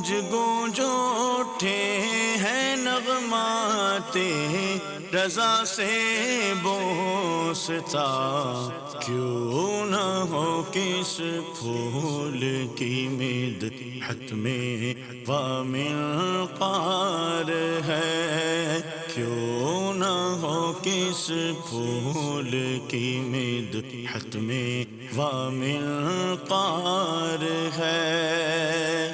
گونج گونج اٹھے ہیں نغمات رضا سے بوستا، کیوں نہ ہو کس پھول کی مدحت میں وامل قار ہے، کیوں نہ ہو کس پھول کی مدحت میں وامل قار ہے۔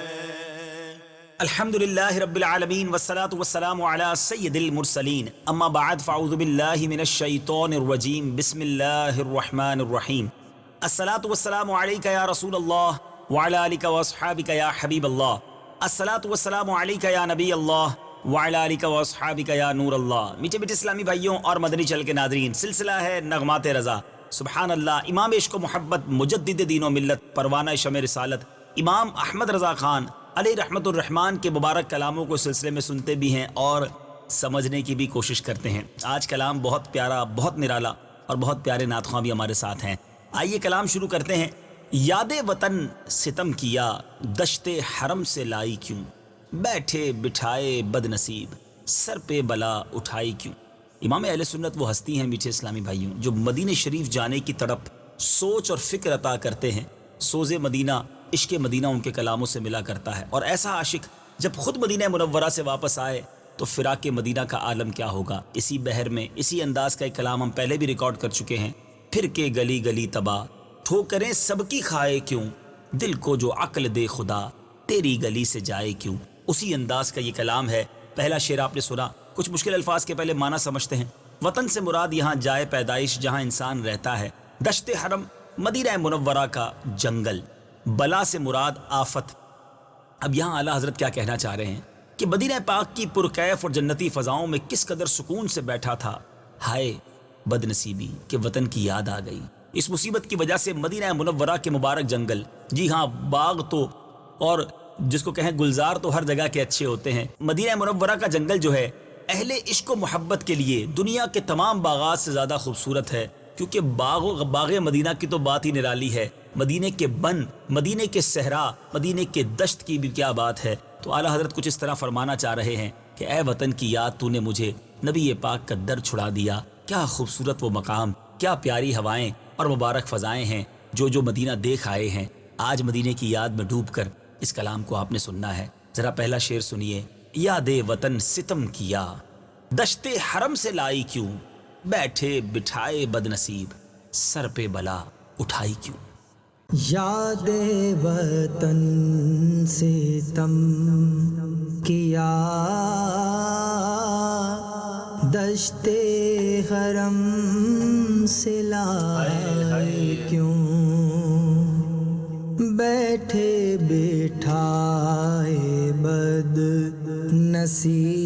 الحمدللہ رب العالمین والصلاة والسلام علی سید المرسلین، اما بعد فاعوذ باللہ من الشیطان الرجیم، بسم اللہ الرحمن الرحیم۔ الصلاة والسلام علیکہ یا رسول اللہ وعلی آلکہ واصحابکہ یا حبیب اللہ، الصلاة والسلام علیکہ یا نبی اللہ وعلی آلکہ واصحابکہ یا نور اللہ۔ میٹھے میٹھے اسلامی بھائیوں اور مدنی چل کے ناظرین، سلسلہ ہے نغمات رضا۔ سبحان اللہ، امام عشق و محبت، مجدد دین و ملت، پروانہ شمع رسالت امام احمد رضا خان علیہ رحمت الرحمن کے مبارک کلاموں کو سلسلے میں سنتے بھی ہیں اور سمجھنے کی بھی کوشش کرتے ہیں۔ آج کلام بہت پیارا، بہت نرالا اور بہت پیارے نعت خواں بھی ہمارے ساتھ ہیں۔ آئیے کلام شروع کرتے ہیں۔ یاد وطن ستم کیا، دشت حرم سے لائی کیوں، بیٹھے بٹھائے بد نصیب، سر پہ بلا اٹھائی کیوں۔ امام اہل سنت وہ ہستی ہیں میٹھے اسلامی بھائیوں جو مدینہ شریف جانے کی تڑپ، سوچ اور فکر عطا کرتے ہیں۔ سوز مدینہ، عشق مدینہ ان کے کلاموں سے ملا کرتا ہے، اور ایسا عاشق جب خود مدینہ منورہ سے واپس آئے تو فراق مدینہ کا عالم کیا ہوگا۔ اسی بحر میں اسی انداز کا ایک کلام ہم پہلے بھی ریکارڈ کر چکے ہیں۔ پھر کے گلی گلی تباہ، ٹھوکریں سب کی کھائے کیوں، دل کو جو عقل دے خدا، تیری گلی سے جائے کیوں۔ اسی انداز کا یہ کلام ہے۔ پہلا شعر آپ نے سنا، کچھ مشکل الفاظ کے پہلے معنی سمجھتے ہیں۔ وطن سے مراد یہاں جائے پیدائش جہاں انسان رہتا ہے، دشت حرم مدینہ منورہ کا جنگل، بلا سے مراد آفت۔ اب یہاں اعلیٰ حضرت کیا کہنا چاہ رہے ہیں کہ مدینہ پاک کی پرکیف اور جنتی فضاؤں میں کس قدر سکون سے بیٹھا تھا، ہائے بد نصیبی کہ وطن کی یاد آ گئی۔ اس مصیبت کی وجہ سے مدینہ منورہ کے مبارک جنگل، جی ہاں باغ تو اور جس کو کہیں گلزار تو ہر جگہ کے اچھے ہوتے ہیں، مدینہ منورہ کا جنگل جو ہے اہل عشق و محبت کے لیے دنیا کے تمام باغات سے زیادہ خوبصورت ہے، کیونکہ باغ مدینہ کی تو بات ہی نرالی ہے۔ مدینے کے بن، مدینے کے صحرا، مدینے کے دشت کی بھی کیا بات ہے۔ تو اعلیٰ حضرت کچھ اس طرح فرمانا چاہ رہے ہیں کہ اے وطن کی یاد، تو نے مجھے نبی پاک کا در چھڑا دیا۔ کیا خوبصورت وہ مقام، کیا پیاری ہوائیں اور مبارک فضائیں ہیں جو مدینہ دیکھ آئے ہیں۔ آج مدینے کی یاد میں ڈوب کر اس کلام کو آپ نے سننا ہے۔ ذرا پہلا شعر سنیے۔ یاد وطن ستم کیا، دشت حرم سے لائی کیوں، بیٹھے بٹھائے بد نصیب، سر پہ بلا اٹھائی کیوں۔ یاد وطن ستم کیا، دشت حرم سے لائے کیوں، بیٹھے بٹھائے بد نصیب،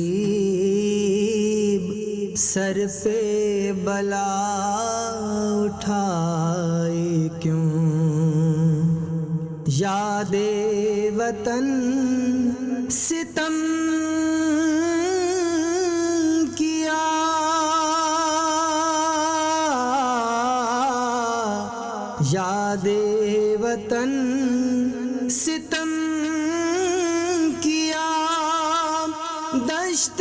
سر پہ بلا اٹھائے کیوں۔ یاد وطن ستم کیا، یاد وطن ستم کیا، دشت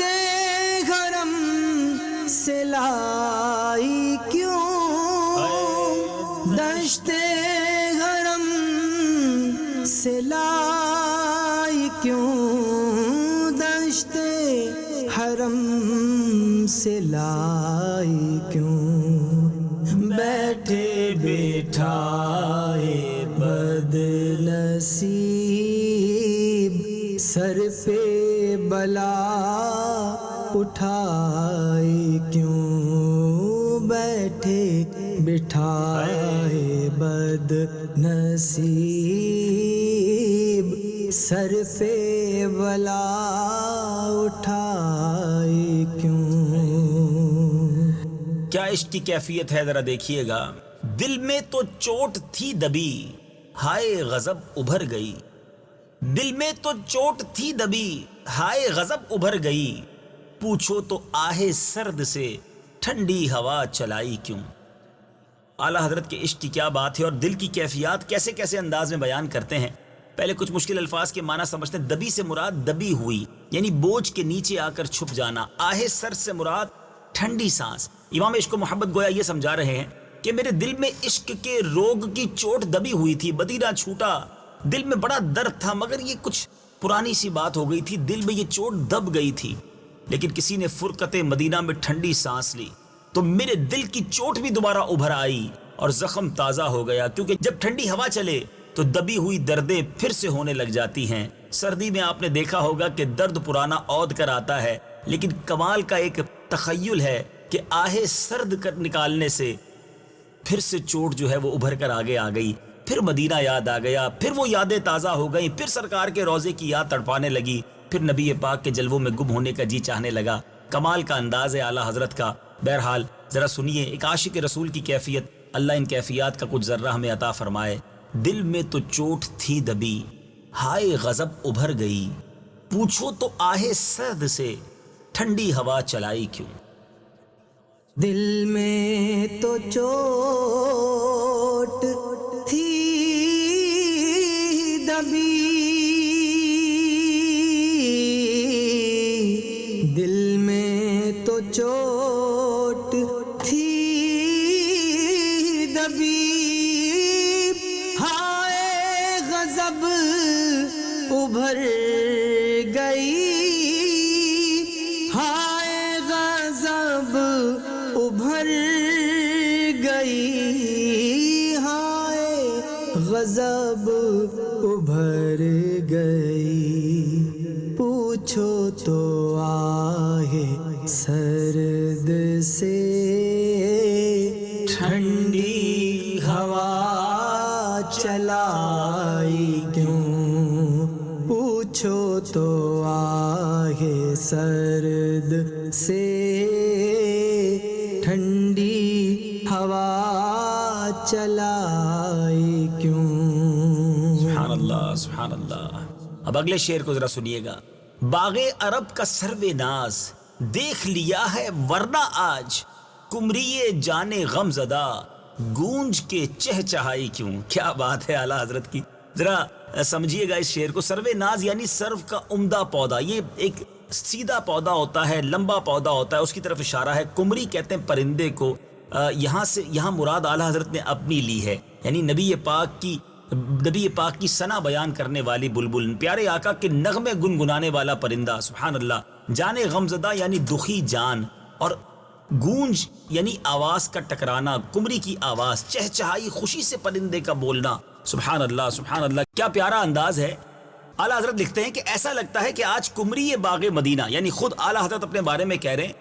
حرم سے لائی کیوں، دشت حرم سے لائی کیوں، دشت حرم سے لائی کیوں، بیٹھے بٹھائے بد نصیب، سر پہ بلا اٹھائے کیوں، بیٹھے بٹھائے بد نصیب، سر پہ بلا اٹھائے کیوں۔ کیا عشق کی کیفیت ہے ذرا دیکھیے گا۔ دل میں تو چوٹ تھی دبی، ہائے غضب ابھر گئی، دل میں تو چوٹ تھی دبی، ہائے غضب ابھر گئی، پوچھو تو آہ سرد سے ٹھنڈی ہوا چلائی کیوں۔ اعلیٰ حضرت کے عشق کی کیا بات ہے اور دل کی کیفیات کیسے کیسے انداز میں بیان کرتے ہیں۔ پہلے کچھ مشکل الفاظ کے معنی سمجھتے ہیں. دبی سے مراد دبی ہوئی یعنی بوجھ کے نیچے آ کر چھپ جانا. آہ سر سے مراد ٹھنڈی سانس. امام عشق و محبت گویا یہ سمجھا رہے ہیں کہ میرے دل میں عشق کے روگ کی چوٹ دبی ہوئی تھی، مدینہ چھوٹا، دل میں بڑا درد تھا، مگر یہ کچھ پرانی سی بات ہو گئی تھی، دل میں یہ چوٹ دب گئی تھی. لیکن کسی نے فرقت مدینہ میں ٹھنڈی سانس لی تو میرے دل کی چوٹ بھی دوبارہ ابھر آئی اور زخم تازہ ہو گیا. کیونکہ جب ٹھنڈی ہوا چلے تو دبی ہوئی دردیں پھر سے ہونے لگ جاتی ہیں. سردی میں آپ نے دیکھا ہوگا کہ درد پرانا عود کر آتا ہے، لیکن کمال کا ایک تخیل ہے کہ آہ سرد کر نکالنے سے پھر سے چوٹ جو ہے وہ ابھر کر آگے آ گئی. پھر مدینہ یاد آ گیا، پھر وہ یادیں تازہ ہو گئیں، پھر سرکار کے روضے کی یاد تڑپانے لگی، پھر نبی پاک کے جلووں میں گم ہونے کا جی چاہنے لگا. کمال کا انداز ہے اعلیٰ حضرت کا. بہرحال ذرا سنیے ایک عاشق رسول کی کیفیت. اللہ ان کیفیات کا کچھ ذرہ ہمیں عطا فرمائے. دل میں تو چوٹ تھی دبی، ہائے غضب ابھر گئی، پوچھو تو آہ سرد سے ٹھنڈی ہوا چلائی کیوں. دل میں تو چوٹ تھی دبی، دل میں تو چوٹ تھی دبی، ہائے غضب ابھر گئی، ہائے غضب ابھر گئی، ہائے غضب ابھر گئی. پوچھو تو آہے سرد سے ٹھنڈی ہوا چلائی کیوں، پوچھو تو آہے سرد سے ٹھنڈی ہوا چلائی کیوں. سبحان اللہ سبحان اللہ. اب اگلے شعر کو ذرا سنیے گا. باغ عرب کا سرو ناز دیکھ لیا ہے ورنہ آج، کمری جان غم زدہ گونج کے چہچہائی کیوں. کیا بات ہے اعلیٰ حضرت کی. ذرا سمجھیے گا اس شعر کو. سرو ناز یعنی سرو کا عمدہ پودا. یہ ایک سیدھا پودا ہوتا ہے، لمبا پودا ہوتا ہے، اس کی طرف اشارہ ہے. کمری کہتے ہیں پرندے کو. یہاں مراد اعلیٰ حضرت نے اپنی لی ہے، یعنی نبی پاک کی ثنا بیان کرنے والی بلبل، پیارے آقا کے نغمے گنگنانے والا پرندہ. سبحان اللہ. جان غمزدہ یعنی دکھی جان، اور گونج یعنی آواز کا ٹکرانا، کمری کی آواز، چہچہائی خوشی سے پرندے کا بولنا. سبحان اللہ سبحان اللہ. کیا پیارا انداز ہے. اعلیٰ حضرت لکھتے ہیں کہ ایسا لگتا ہے کہ آج کمری باغ مدینہ، یعنی خود اعلیٰ حضرت اپنے بارے میں کہہ رہے ہیں،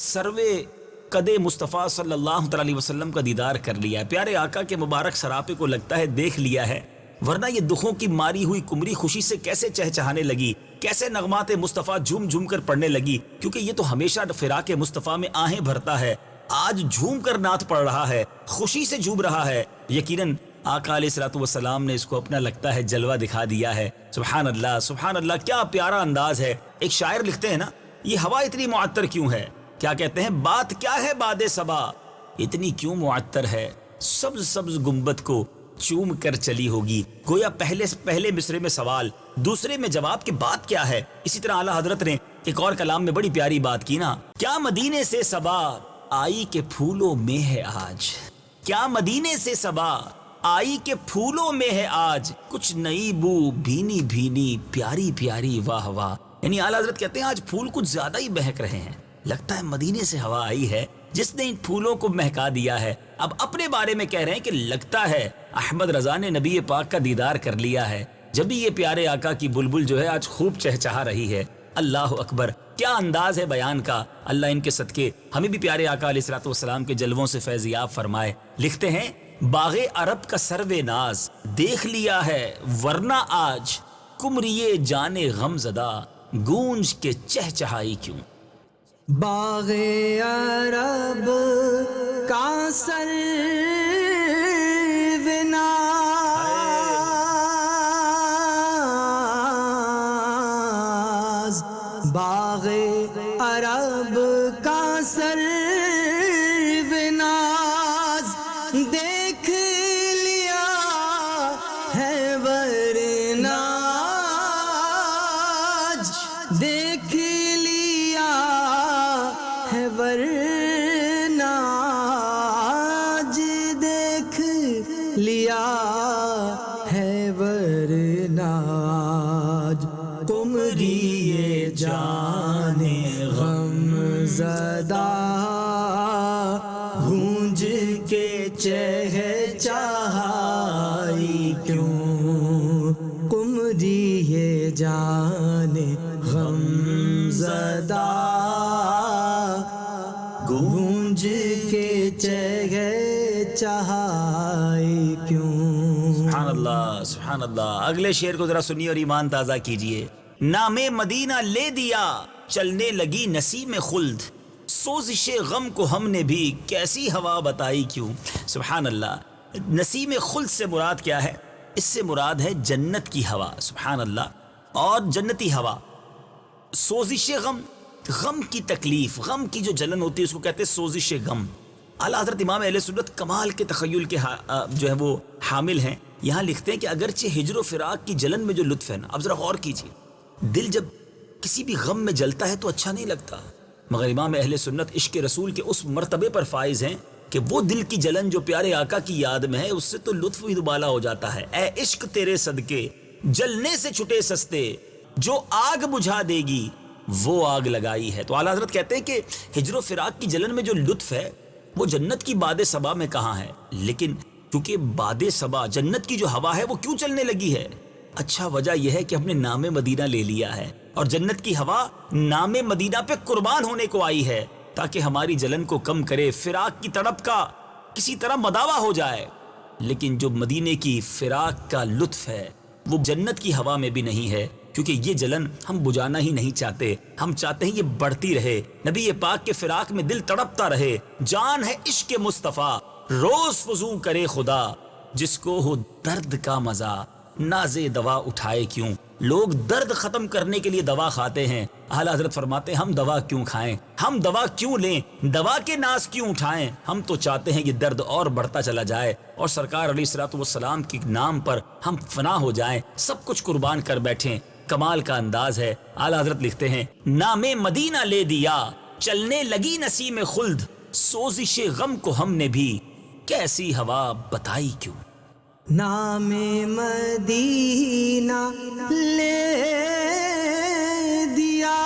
سروے قد مصطفیٰ صلی اللہ تعالی علیہ وسلم کا دیدار کر لیا ہے. پیارے آقا کے مبارک سراپے کو لگتا ہے دیکھ لیا ہے، ورنہ یہ دکھوں کی ماری ہوئی کمری خوشی سے کیسے چہچہانے لگی، کیسے نغمات مصطفیٰ جھوم جھوم کر پڑھنے لگی. کیونکہ یہ تو ہمیشہ فراق مصطفیٰ میں آہیں بھرتا ہے، آج جھوم کر نعت پڑھ رہا ہے، خوشی سے جھوم رہا ہے. یقیناً آقا علیہ الصلوۃ والسلام نے اس کو اپنا لگتا ہے جلوہ دکھا دیا ہے. سبحان اللہ سبحان اللہ. کیا پیارا انداز ہے. ایک شاعر لکھتے ہیں نا، یہ ہوا اتنی معطر کیوں ہے. کیا کہتے ہیں، بات کیا ہے باد صبا اتنی کیوں معطر ہے، سبز سبز گنبد کو چوم کر چلی ہوگی. گویا پہلے مصرے میں سوال، دوسرے میں جواب کہ بات کیا ہے. اسی طرح اعلیٰ حضرت نے ایک اور کلام میں بڑی پیاری بات کی نا، کیا مدینے سے صبا آئی کے پھولوں میں ہے آج، کیا مدینے سے صبا آئی کے پھولوں میں ہے آج، کچھ نئی بو بھینی بھینی پیاری پیاری واہ واہ. یعنی اعلیٰ حضرت کہتے ہیں آج پھول کچھ زیادہ ہی مہک رہے ہیں، لگتا ہے مدینے سے ہوا آئی ہے جس نے ان پھولوں کو مہکا دیا ہے. اب اپنے بارے میں کہہ رہے ہیں کہ لگتا ہے احمد رضا نے نبی پاک کا دیدار کر لیا ہے، جب بھی یہ پیارے آقا کی بلبل جو ہے آج خوب چہچہا رہی ہے. اللہ اکبر. کیا انداز ہے بیان کا. اللہ ان کے صدقے ہمیں بھی پیارے آقا علیہ الصلوۃ والسلام کے جلووں سے فیضیاب فرمائے. لکھتے ہیں، باغ عرب کا سرو ناز دیکھ لیا ہے ورنہ آج، کمری جان غم زدہ گونج کے چہچہائی کیوں. باغ عرب کا سرو ناز، باغ عرب کا سرو ناز دیکھ لیا ہے ورنہ دیکھ لیا ہے ورنہ آج دیکھ لیا ہے ورنہ آج تمری جان غم زدہ گونج کے چہچہائی کیوں قمری یہ جان غم زدہ گونج کے چہچہائی کیوں. سبحان اللہ سبحان اللہ. اگلے شعر کو ذرا سنیے اور ایمان تازہ کیجئے. نام مدینہ لے دیا چلنے لگی نسیم خلد، سوزش غم کو ہم نے بھی کیسی ہوا بتائی کیوں. سبحان اللہ. نسیم خلد سے مراد کیا ہے؟ اس سے مراد ہے جنت کی ہوا. سبحان اللہ. اور جنتی ہوا. سوزش غم، غم کی تکلیف، غم کی جو جلن ہوتی ہے اس کو کہتے ہیں سوزش غم. اعلیٰ حضرت امام اہل سنت کمال کے تخیل کے جو ہے وہ حامل ہیں. یہاں لکھتے ہیں کہ اگرچہ ہجر و فراق کی جلن میں جو لطف ہے نا، اب ذرا غور کیجیے، دل جب کسی بھی غم میں جلتا ہے تو اچھا نہیں لگتا، مگر امام اہل سنت عشق رسول کے اس مرتبے پر فائز ہیں کہ وہ دل کی جلن جو پیارے آقا کی یاد میں ہے اس سے تو لطف بھی دوبالا ہو جاتا ہے. اے عشق تیرے صدقے جلنے سے چھٹے سستے، جو آگ بجھا دے گی وہ آگ لگائی ہے. تو اعلیٰ حضرت کہتے ہیں کہ ہجر و فراق کی جلن میں جو لطف ہے وہ جنت کی باد صبا میں کہاں ہے. لیکن کیونکہ باد صبا جنت کی جو ہوا ہے وہ کیوں چلنے لگی ہے؟ اچھا وجہ یہ ہے کہ ہم نے نام مدینہ لے لیا ہے اور جنت کی ہوا نام مدینہ پہ قربان ہونے کو آئی ہے تاکہ ہماری جلن کو کم کرے، فراق کی تڑپ کا کسی طرح مداوا ہو جائے. لیکن جو مدینے کی فراق کا لطف ہے وہ جنت کی ہوا میں بھی نہیں ہے، کیونکہ یہ جلن ہم بجھانا ہی نہیں چاہتے، ہم چاہتے ہیں یہ بڑھتی رہے. نبی پاک کے فراق میں دل تڑپتا رہے. جان ہے عشق مصطفیٰ روز فضو کرے خدا، جس کو ہو درد کا مزہ ناز دوا اٹھائے کیوں. لوگ درد ختم کرنے کے لیے دوا کھاتے ہیں. اعلیٰ حضرت فرماتے ہیں ہم دوا کیوں کھائیں، ہم دوا کیوں لیں، دوا کے ناز کیوں اٹھائیں. ہم تو چاہتے ہیں یہ درد اور بڑھتا چلا جائے اور سرکار علیہ الصلوۃ والسلام کے نام پر ہم فنا ہو جائیں، سب کچھ قربان کر بیٹھیں. کمال کا انداز ہے. اعلیٰ حضرت لکھتے ہیں نام مدینہ لے دیا چلنے لگی نسیم خلد، سوزش غم کو ہم نے بھی کیسی ہوا بتائی کیوں. نام مدینہ لے دیا،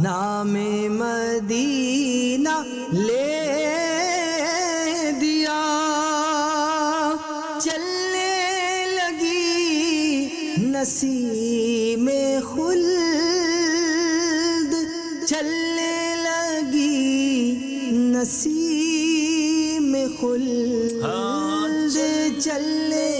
نام مدینہ لے دیا، چلنے لگی نسیم خلد، چلنے لگی نسیم خلد، چلنے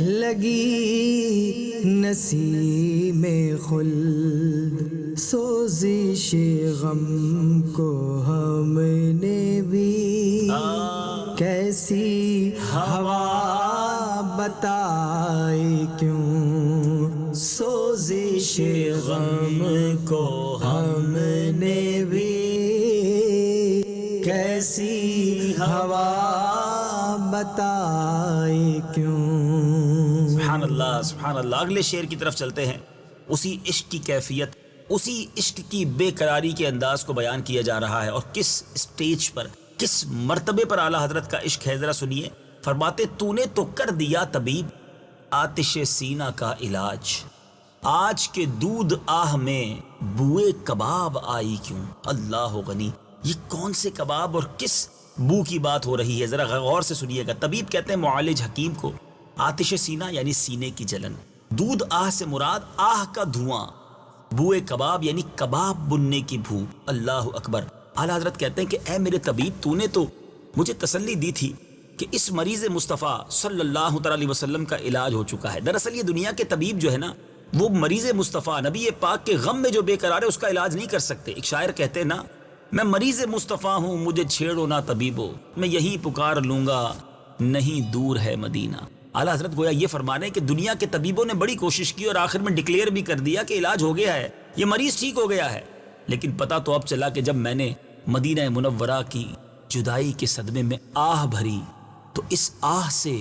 لگی نسیم خلد، سوزش غم کو ہم نے بھی کیسی ہوا بتائی کیوں. سوزش غم کو ہم نے بھی کیسی ہوا بتائی کیوں. سبحان اللہ سبحان اللہ. اگلے شعر کی طرف چلتے ہیں. اسی عشق کی کیفیت، اسی عشق کی بے قراری کے انداز کو بیان کیا جا رہا ہے. اور کس اسٹیج پر، کس مرتبے پر اعلیٰ حضرت کا عشق ہے، ذرا سنیے. فرماتے تو نے تو کر دیا طبیب آتش سینہ کا علاج، آج کے دودھ آہ میں بوئے کباب آئی کیوں. اللہ غنی. یہ کون سے کباب اور کس بو کی بات ہو رہی ہے، ذرا غور سے سنیے گا. طبیب کہتے ہیں معالج حکیم کو. آتش سینہ یعنی سینے کی جلن، دودھ آہ سے مراد آہ کا دھواں، بوئے کباب یعنی کباب بننے کی بھو. اللہ اکبر. اعلیٰ حضرت کہتے ہیں کہ اے میرے طبیب تو نے تو مجھے تسلی دی تھی کہ اس مریض مصطفیٰ صلی اللہ تعالی علیہ وسلم کا علاج ہو چکا ہے. دراصل یہ دنیا کے طبیب جو ہے نا وہ مریض مصطفیٰ نبی پاک کے غم میں جو بے قرار ہے اس کا علاج نہیں کر سکتے. ایک شاعر کہتے ہیں نا میں مریض مصطفیٰ ہوں مجھے چھیڑو نہ طبیبو، میں یہی پکار لوں گا نہیں دور ہے مدینہ. اعلیٰ حضرت گویا یہ فرمانے ہیں کہ دنیا کے طبیبوں نے بڑی کوشش کی اور آخر میں ڈکلیئر بھی کر دیا کہ علاج ہو گیا ہے، یہ مریض ٹھیک ہو گیا ہے. لیکن پتہ تو اب چلا کہ جب میں نے مدینہ منورہ کی جدائی کے صدمے میں آہ بھری تو اس آہ سے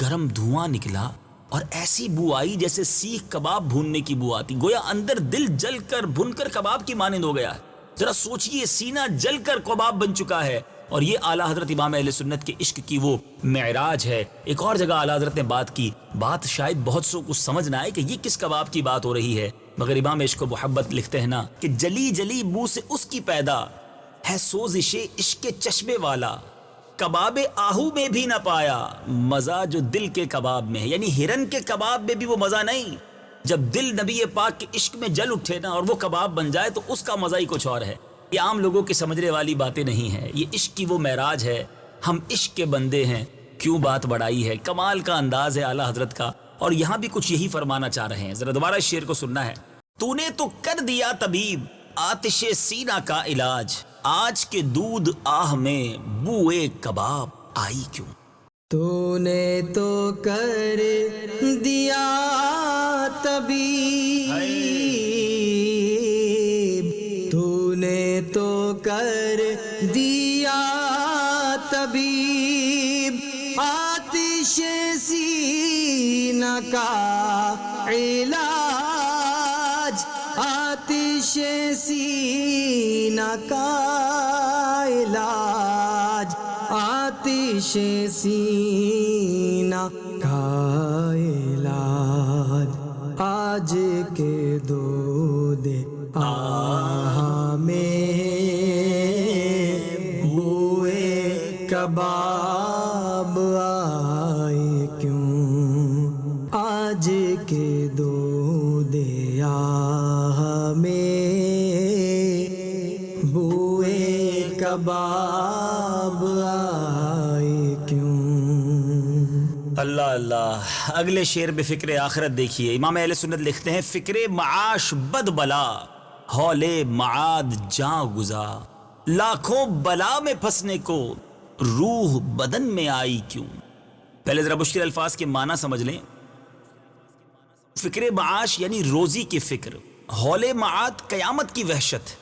گرم دھواں نکلا اور ایسی بو آئی جیسے سیخ کباب بھوننے کی بو آتی، گویا اندر دل جل کر بھن کر کباب کی مانند ہو گیا ہے۔ ذرا سوچئے، سینہ جل کر کباب بن چکا ہے۔ اور یہ اعلیٰ حضرت امام اہل سنت کے عشق کی وہ معراج ہے۔ ایک اور جگہ اعلیٰ حضرت نے بات کی، بات شاید بہت سو کچھ سمجھ نہ آئے کہ یہ کس کباب کی بات ہو رہی ہے، مگر امام عشق و محبت لکھتے ہیں نا کہ جلی جلی بو سے اس کی پیدا ہے سوزش عشق چشمے والا، کباب آہو میں بھی نہ پایا مزہ جو دل کے کباب میں ہے۔ یعنی ہرن کے کباب میں بھی وہ مزہ نہیں، جب دل نبی پاک کے عشق میں جل اٹھے نا اور وہ کباب بن جائے تو اس کا مزہ ہی کچھ اور ہے۔ یہ عام لوگوں کی سمجھنے والی باتیں نہیں ہیں، یہ عشق کی وہ معراج ہے۔ ہم عشق کے بندے ہیں، کیوں بات بڑھائی ہے، کمال کا انداز ہے اعلیٰ حضرت کا، اور یہاں بھی کچھ یہی فرمانا چاہ رہے ہیں۔ ذرا دوبارہ اس شعر کو سننا ہے۔ تو نے تو کر دیا طبیب آتش سینہ کا علاج، آج کے دودھ آہ میں بوئے کباب آئی کیوں؟ تو نے تو کر دیا طبیب، تو نے تو کر دیا طبیب آتش سینہ کا علاج، آتش سینہ کا علاج، آتش سینہ کا علاج، آج کے دودھ آہ میں بوئے کباب آئے کیوں، آج کے دودھ آہ میں بوئے کباب آئے کیوں۔ اللہ اللہ۔ اگلے شعر بے فکر آخرت دیکھیے، امام اہل سنت لکھتے ہیں فکر معاش بد بلا، ہول معاد جاں گزا، لاکھوں بلا میں پھنسنے کو روح بدن میں آئی کیوں۔ پہلے ذرا مشکل الفاظ کے معنی سمجھ لیں۔ فکر معاش یعنی روزی کی فکر، ہول معاد قیامت کی وحشت،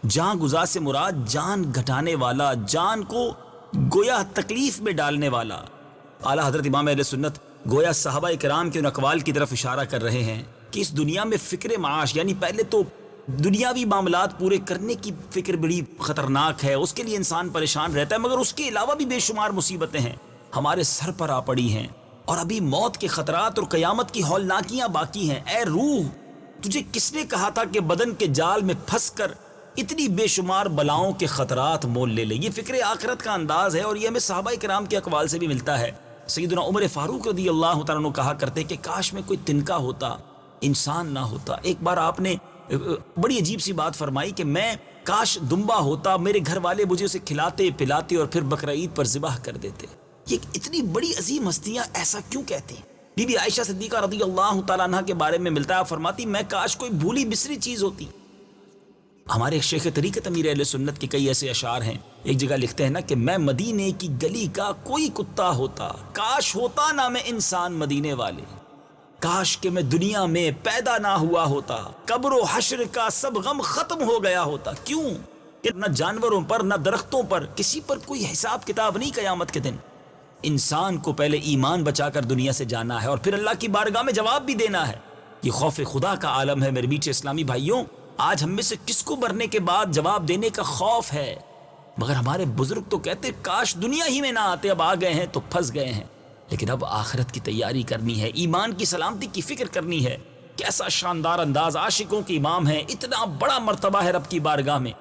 جاں گزا سے مراد جان گھٹانے والا، جان کو گویا تکلیف میں ڈالنے والا۔ اعلیٰ حضرت امام اہل سنت گویا صحابہ کرام کے ان اقوال کی طرف اشارہ کر رہے ہیں کہ اس دنیا میں فکر معاش یعنی پہلے تو دنیاوی معاملات پورے کرنے کی فکر بڑی خطرناک ہے، اس کے لیے انسان پریشان رہتا ہے، مگر اس کے علاوہ بھی بے شمار مصیبتیں ہیں ہمارے سر پر آ پڑی ہیں، اور ابھی موت کے خطرات اور قیامت کی ہولناکیاں باقی ہیں۔ اے روح، تجھے کس نے کہا تھا کہ بدن کے جال میں پھنس کر اتنی بے شمار بلاؤں کے خطرات مول لے لے؟ یہ فکر آخرت کا انداز ہے، اور یہ ہمیں صحابہ کرام کے اقوال سے بھی ملتا ہے۔ سیدنا عمر فاروق رضی اللہ تعالیٰ عنہ کہا کرتے کہ کاش میں کوئی تنکا ہوتا، انسان نہ ہوتا۔ ایک بار آپ نے بڑی عجیب سی بات فرمائی کہ میں کاش دمبا ہوتا، میرے گھر والے مجھے اسے کھلاتے پلاتے اور پھر بقرعید پر ذبح کر دیتے۔ یہ اتنی بڑی عظیم ہستیاں ایسا کیوں کہتی ہیں؟ بی بی عائشہ صدیقہ رضی اللہ تعالیٰ عنہ کے بارے میں ملتا ہے، فرماتی میں کاش کوئی بھولی بسری چیز ہوتی۔ ہمارے شیخ طریقت امیر اہل سنت کے کئی ایسے اشعار ہیں، ایک جگہ لکھتے ہیں نا کہ میں مدینے کی گلی کا کوئی کتا ہوتا، کاش ہوتا نہ میں انسان مدینے والے، کاش کہ میں دنیا میں پیدا نہ ہوا ہوتا، قبر و حشر کا سب غم ختم ہو گیا ہوتا۔ کیوں کہ نہ جانوروں پر نہ درختوں پر کسی پر کوئی حساب کتاب نہیں قیامت کے دن۔ انسان کو پہلے ایمان بچا کر دنیا سے جانا ہے اور پھر اللہ کی بارگاہ میں جواب بھی دینا ہے۔ یہ خوف خدا کا عالم ہے میرے میٹھے اسلامی بھائیوں۔ آج ہم میں سے کس کو مرنے کے بعد جواب دینے کا خوف ہے؟ مگر ہمارے بزرگ تو کہتے کاش دنیا ہی میں نہ آتے، اب آ گئے ہیں تو پھنس گئے ہیں۔ لیکن اب آخرت کی تیاری کرنی ہے، ایمان کی سلامتی کی فکر کرنی ہے۔ کیسا شاندار انداز، عاشقوں کے امام ہیں، اتنا بڑا مرتبہ ہے رب کی بارگاہ میں،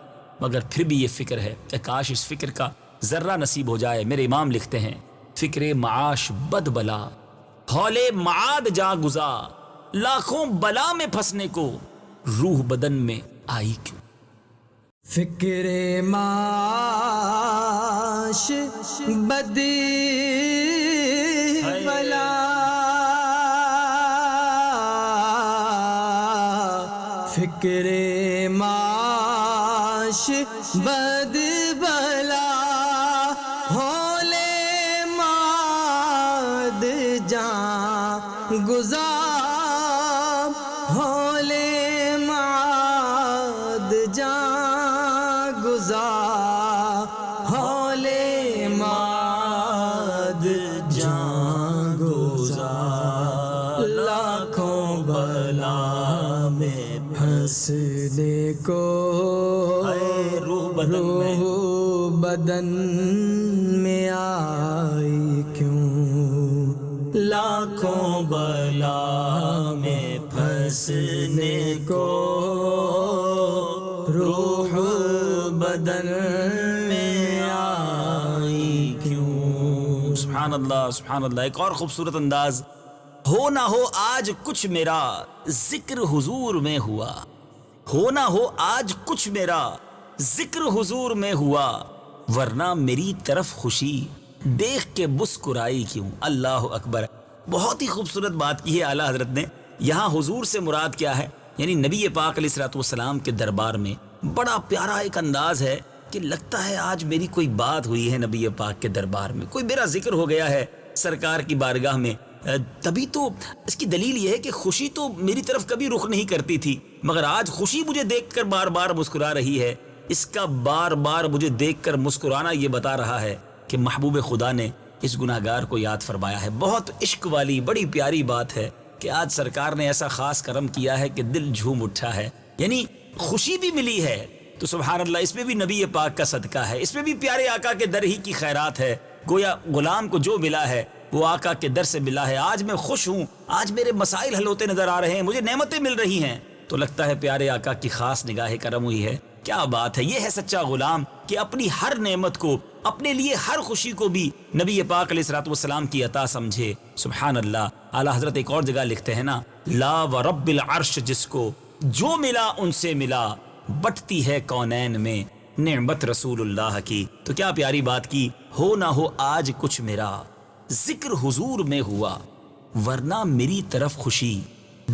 مگر پھر بھی یہ فکر ہے کہ کاش اس فکر کا ذرہ نصیب ہو جائے۔ میرے امام لکھتے ہیں فکر معاش بد بلا، ہول معاد جا گزا، لاکھوں بلا میں پھنسنے کو روح بدن میں آئی کیوں۔ فکر معاش بد بلا، فکر معاش بد بلا، ہول ماد جاں گزا، ہول ماد جاں گزا، ہول ماد جاں گزا، لاکھوں بلا میں پھنسنے کو روح بدن میں آئی کیوں، لاکھوں بلا میں پھنسنے کو روح بدن میں آئی کیوں۔ سبحان اللہ سبحان اللہ۔ ایک اور خوبصورت انداز، ہو نہ ہو آج کچھ میرا ذکر حضور میں ہوا، ہو نہ ہو آج کچھ میرا ذکر حضور میں ہوا، ورنہ میری طرف خوشی دیکھ کے مسکرائی کیوں۔ اللہ اکبر، بہت ہی خوبصورت بات کی ہے اعلیٰ حضرت نے۔ یہاں حضور سے مراد کیا ہے؟ یعنی نبی پاک علیہ الصلوۃ والسلام کے دربار میں بڑا پیارا ایک انداز ہے کہ لگتا ہے آج میری کوئی بات ہوئی ہے نبی پاک کے دربار میں، کوئی میرا ذکر ہو گیا ہے سرکار کی بارگاہ میں۔ تبھی تو اس کی دلیل یہ ہے کہ خوشی تو میری طرف کبھی رخ نہیں کرتی تھی، مگر آج خوشی مجھے دیکھ کر بار بار مسکرا رہی ہے۔ اس کا بار بار مجھے دیکھ کر مسکرانا یہ بتا رہا ہے کہ محبوب خدا نے اس گناہگار کو یاد فرمایا ہے۔ بہت عشق والی بڑی پیاری بات ہے کہ آج سرکار نے ایسا خاص کرم کیا ہے کہ دل جھوم اٹھا ہے، یعنی خوشی بھی ملی ہے تو سبحان اللہ، اس میں بھی نبی پاک کا صدقہ ہے، اس میں بھی پیارے آقا کے در ہی کی خیرات ہے۔ گویا غلام کو جو ملا ہے وہ آقا کے در سے ملا ہے۔ آج میں خوش ہوں، آج میرے مسائل حل ہوتے نظر آ رہے ہیں، مجھے نعمتیں مل رہی ہیں، تو لگتا ہے پیارے آقا کی خاص نگاہ کرم ہوئی ہے۔ کیا بات ہے، یہ ہے سچا غلام کہ اپنی ہر نعمت کو، اپنے لیے ہر خوشی کو بھی نبی پاک علیہ الصلوۃ والسلام کی عطا سمجھے۔ سبحان اللہ۔ اعلیٰ حضرت ایک اور جگہ لکھتے ہیں نا، لا ورب العرش جس کو جو ملا ان سے ملا، بٹتی ہے کونین میں نعمت رسول اللہ کی۔ تو کیا پیاری بات کی، ہو نہ ہو آج کچھ میرا ذکر حضور میں ہوا، ورنہ میری طرف خوشی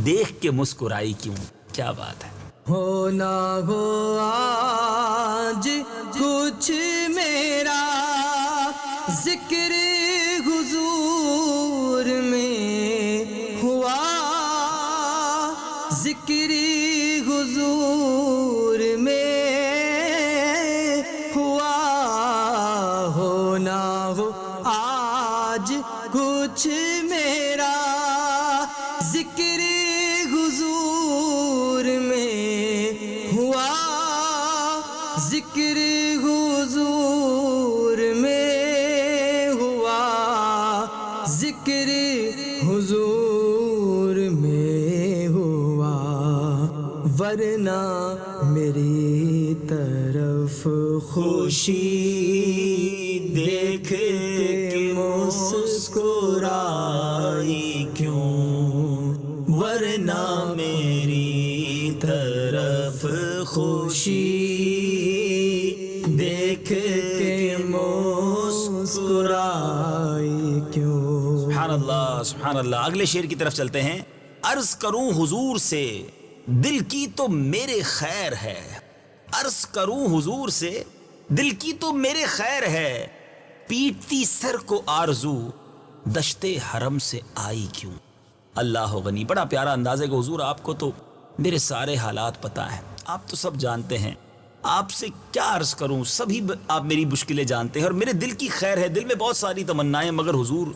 دیکھ کے مسکرائی کیوں۔ کیا بات ہے۔ ہو نہ ہو آج کچھ میرا ذکر حضور میں ہوا، ذکر حضور میں ہوا، ہو نہ ہو آج کچھ میرا ذکر حضور میں ہوا، ذکر حضور میں ہوا، ذکر حضور میں ہوا، ورنہ میری طرف خوشی دیکھ کے مسکرائی کیوں، ورنہ میری طرف خوشی دیکھ کے مسکرائی کیوں۔ سبحان اللہ سبحان اللہ۔ اگلے شعر کی طرف چلتے ہیں۔ عرض کروں حضور سے دل کی تو میرے خیر ہے، عرض کروں حضور سے دل کی تو میرے خیر ہے، پیٹتی سر کو آرزو دشتے حرم سے آئی کیوں۔ اللہ غنی، بڑا پیارا انداز ہے کہ حضور آپ کو تو میرے سارے حالات پتہ ہیں، آپ تو سب جانتے ہیں، آپ سے کیا عرض کروں، سبھی آپ میری مشکلیں جانتے ہیں، اور میرے دل کی خیر ہے، دل میں بہت ساری تمنائیں، مگر حضور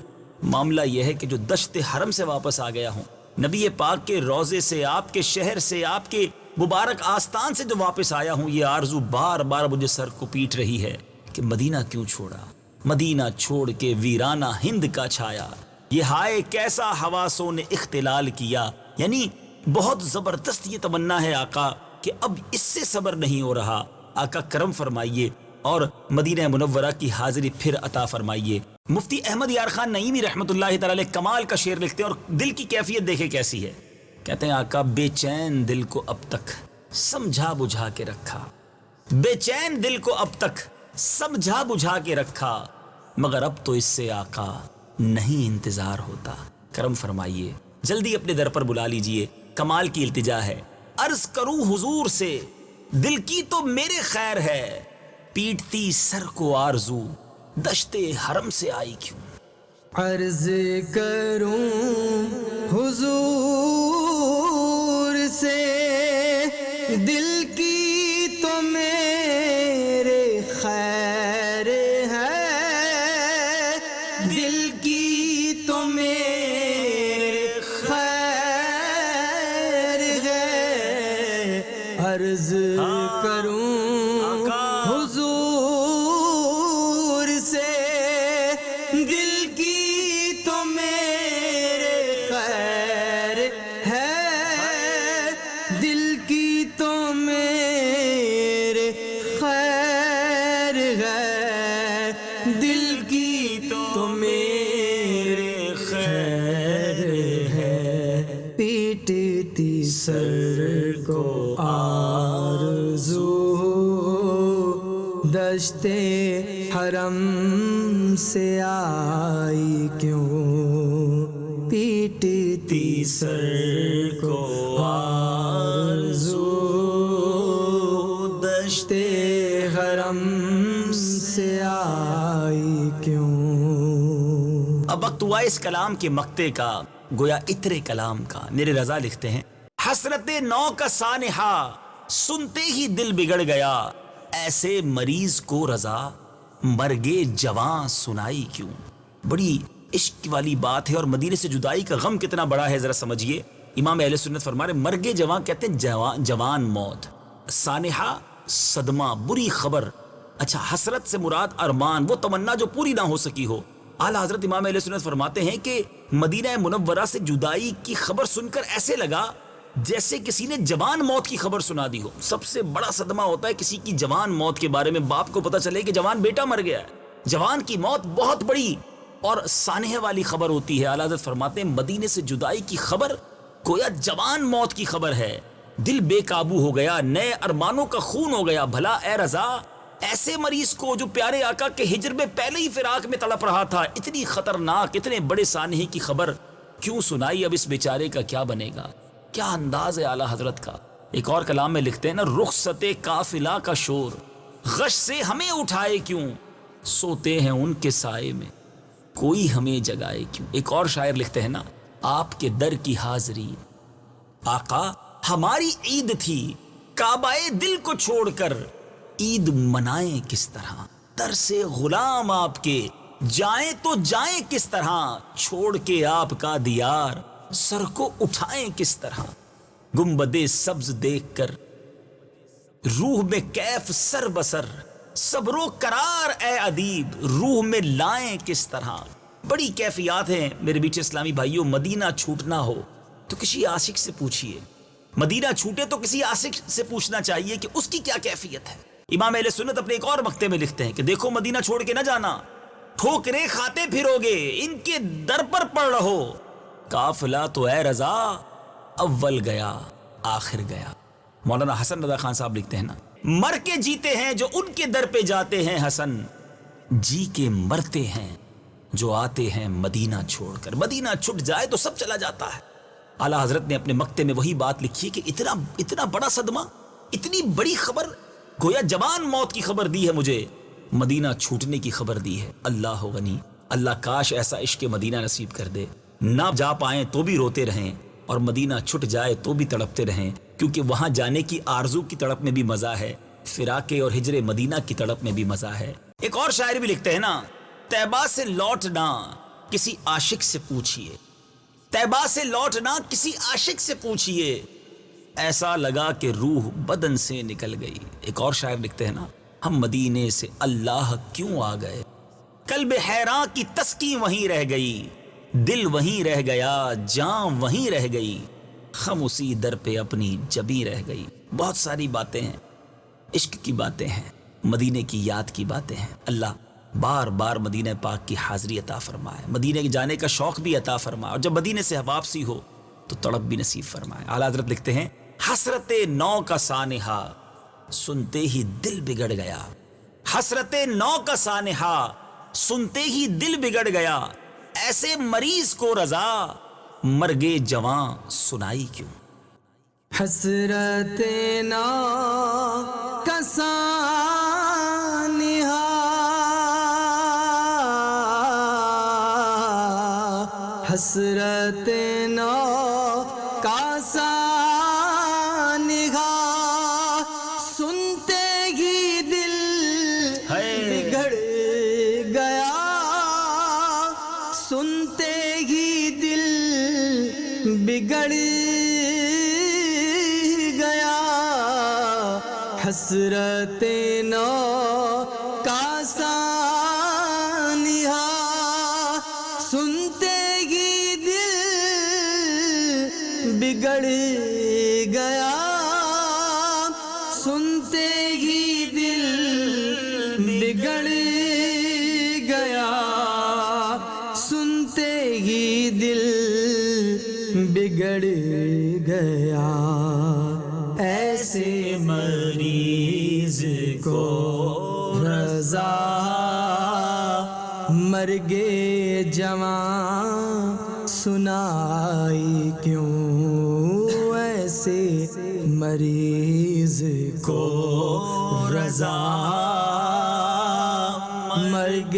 معاملہ یہ ہے کہ جو دشت حرم سے واپس آ گیا ہوں، نبی پاک کے روضے سے، آپ کے شہر سے، آپ کے مبارک آستان سے جو واپس آیا ہوں، یہ آرزو بار بار مجھے سر کو پیٹ رہی ہے کہ مدینہ کیوں چھوڑا، مدینہ چھوڑ کے ویرانہ ہند کا چھایا، یہ ہائے کیسا حواسوں نے اختلال کیا۔ یعنی بہت زبردست یہ تمنا ہے آقا کہ اب اس سے صبر نہیں ہو رہا، آقا کرم فرمائیے اور مدینہ منورہ کی حاضری پھر عطا فرمائیے۔ مفتی احمد یار خان نعیمی رحمۃ اللہ تعالی علیہ کمال کا شعر لکھتے ہیں، اور دل کی کیفیت دیکھیں کیسی ہے۔ کہتے ہیں آقا بے چین دل کو اب تک سمجھا بجھا کے رکھا، بے چین دل کو اب تک سمجھا بجھا کے رکھا، مگر اب تو اس سے آقا نہیں انتظار ہوتا، کرم فرمائیے، جلدی اپنے در پر بلا لیجئے۔ کمال کی التجا ہے، عرض کروں حضور سے دل کی تو میرے خیر ہے، پیٹتی سر کو آرزو دشتے حرم سے آئی کیوں۔ عرض کروں حضور سے دل کی تو میرے خیر ہے، دل کی تو میرے خیر عرض کروں حضور سے دل کی تو میرے خیر ہے دل کی تو میرے خیر ہے دل کی تو میرے خیر ہے پیٹتی سر کو آرزو دشتے حرم سے آئی کیوں پیٹتی سر کو آرزو دشتے حرم سے آئی کیوں. اب وقت ہوا اس کلام کے مقطع کا، گویا عطر کلام کا. میرے رضا لکھتے ہیں حسرت نو کا سانحہ سنتے ہی دل بگڑ گیا، ایسے مریض کو رضا مرگے جواں سنائی کیوں. بڑی عشق والی بات ہے، اور مدینے سے جدائی کا غم کتنا بڑا ہے ذرا سمجھیے. امام اہل سنت فرما رہے مرگے جواں کہتے ہیں جوان موت، سانحہ صدمہ بری خبر. اچھا حسرت سے مراد ارمان، وہ تمنا جو پوری نہ ہو سکی ہو. اعلیٰ حضرت امام اہل سنت فرماتے ہیں کہ مدینہ منورہ سے جدائی کی خبر سن کر ایسے لگا جیسے کسی نے جوان موت کی خبر سنا دی ہو. سب سے بڑا صدمہ ہوتا ہے کسی کی جوان موت کے بارے میں، باپ کو پتہ چلے کہ جوان بیٹا مر گیا ہے. جوان کی موت بہت بڑی اور سانحہ والی خبر ہوتی ہے. اعلیٰ حضرت فرماتے ہیں مدینے سے جدائی کی خبر گویا جوان موت کی خبر ہے. دل بے قابو ہو گیا، نئے ارمانوں کا خون ہو گیا. بھلا اے رضا ایسے مریض کو جو پیارے آقا کے ہجر میں پہلے ہی فراق میں تڑپ رہا تھا، اتنی خطرناک اتنے بڑے سانحے کی خبر کیوں سنائی؟ اب اس بیچارے کا کیا بنے گا؟ کیا انداز ہے اعلیٰ حضرت کا. ایک اور کلام میں لکھتے ہیں نا رخصت قافلہ کا شور غش سے ہمیں اٹھائے کیوں، سوتے ہیں ان کے سائے میں کوئی ہمیں جگائے کیوں. ایک اور شاعر لکھتے ہیں نا آپ کے در کی حاضری آقا ہماری عید تھی، کعبہ دل کو چھوڑ کر عید منائیں کس طرح. در سے غلام آپ کے جائیں تو جائیں کس طرح، چھوڑ کے آپ کا دیار سر کو اٹھائیں کس طرح. گنبد سبز دیکھ کر روح میں کیف سر بسر، صبر و قرار اے ادیب روح میں لائیں کس طرح. بڑی کیفیات ہیں میرے بیچ اسلامی بھائیوں. مدینہ چھوٹنا ہو تو کسی عاشق سے پوچھئے، مدینہ چھوٹے تو کسی عاشق سے پوچھنا چاہیے کہ اس کی کیا کیفیت ہے. امام اہل سنت اپنے ایک اور مقطع میں لکھتے ہیں کہ دیکھو مدینہ چھوڑ کے نہ جانا، ٹھوکریں کھاتے پھرو گے ان کے در پر پڑ رہو. قافلہ تو اے رضا اول گیا آخر گیا. مولانا حسن رضا خان صاحب لکھتے ہیں نا مر کے جیتے ہیں جو ان کے در پہ جاتے ہیں حسن، جی کے مرتے ہیں جو آتے ہیں مدینہ چھوڑ کر. مدینہ چھٹ جائے تو سب چلا جاتا ہے. اعلیٰ حضرت نے اپنے مقطع میں وہی بات لکھی ہے کہ اتنا بڑا صدمہ، اتنی بڑی خبر، گویا جوان موت کی خبر دی ہے مجھے، مدینہ چھوٹنے کی خبر دی ہے. اللہ غنی، اللہ کاش ایسا عشق مدینہ نصیب کر دے. نہ جا پائیں تو بھی روتے رہیں، اور مدینہ چھٹ جائے تو بھی تڑپتے رہیں، کیونکہ وہاں جانے کی آرزو کی تڑپ میں بھی مزہ ہے، فراق اور ہجر مدینہ کی تڑپ میں بھی مزہ ہے. ایک اور شاعر بھی لکھتے ہیں نا طیبہ سے لوٹنا کسی عاشق سے پوچھئے، طیبہ سے لوٹنا کسی عاشق سے پوچھئے، ایسا لگا کہ روح بدن سے نکل گئی. ایک اور شاعر لکھتے ہیں نا ہم مدینے سے اللہ کیوں آ گئے، قلب حیراں کی تسکی وہیں رہ گئی، دل وہیں رہ گیا جان وہیں رہ گئی، خم اسی در پہ اپنی جبی رہ گئی. بہت ساری باتیں ہیں، عشق کی باتیں ہیں، مدینے کی یاد کی باتیں ہیں. اللہ بار بار مدینہ پاک کی حاضری عطا فرمائے، مدینے کے جانے کا شوق بھی عطا فرمائے، اور جب مدینے سے واپسی ہو تو تڑپ بھی نصیب فرمائے. اعلیٰ حضرت لکھتے ہیں حسرت نو کا سانحہ سنتے ہی دل بگڑ گیا، حسرت نو کا سانحہ سنتے ہی دل بگڑ گیا، ایسے مریض کو رضا مرگے جواں سنائی کیوں. حسرت نو کا سانحہ حسرت نو کا سانحہ سنتے ہی دل بگڑ گیا، سنتے ہی دل بگڑ گیا. حسرتیں نو کا سانحہ سنتے ہی دل بگڑ گیا سنتے ہی دل بگڑ گیا سنتے ہی دل بگڑ گیا ایسے مریض کو رضا مرگ جوان سنائی کیوں ایسے مریض کو رضا مرگ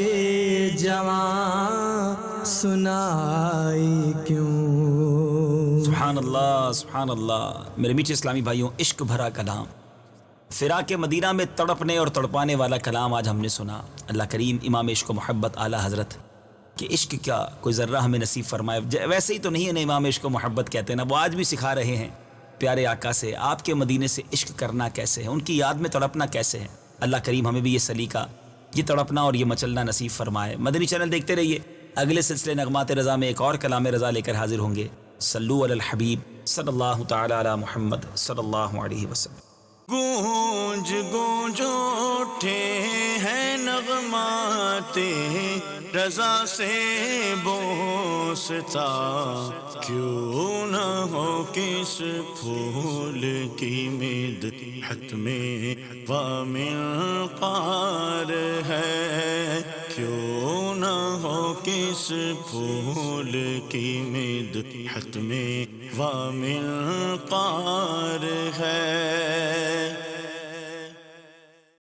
جوان سنائی کیوں. سبحان اللہ سبحان اللہ. میرے میٹھے اسلامی بھائیوں، عشق بھرا کلام، فراق مدینہ میں تڑپنے اور تڑپانے والا کلام آج ہم نے سنا. اللہ کریم امام عشق و محبت اعلیٰ حضرت کہ عشق کیا کوئی ذرہ ہمیں نصیب فرمائے. ویسے ہی تو نہیں ہے نا امام عشق و محبت کہتے ہیں نا، وہ آج بھی سکھا رہے ہیں پیارے آقا سے آپ کے مدینے سے عشق کرنا کیسے ہے، ان کی یاد میں تڑپنا کیسے ہے. اللہ کریم ہمیں بھی یہ سلیقہ، یہ تڑپنا اور یہ مچلنا نصیب فرمائے. مدنی چینل دیکھتے رہیے. اگلے سلسلے نغمات رضا میں ایک اور کلام رضا لے کر حاضر ہوں گے. صلو علی الحبیب صلی اللہ تعالی علی محمد صلی اللہ علیہ وسلم. گونج گونج اٹھے ہیں نغمات رضا سے بوستا، کیوں نہ ہو کس پھول کی مدحت میں وامل قار ہے، کیوں نہ ہو کس پھول کی مدحت میں وامل قار ہے.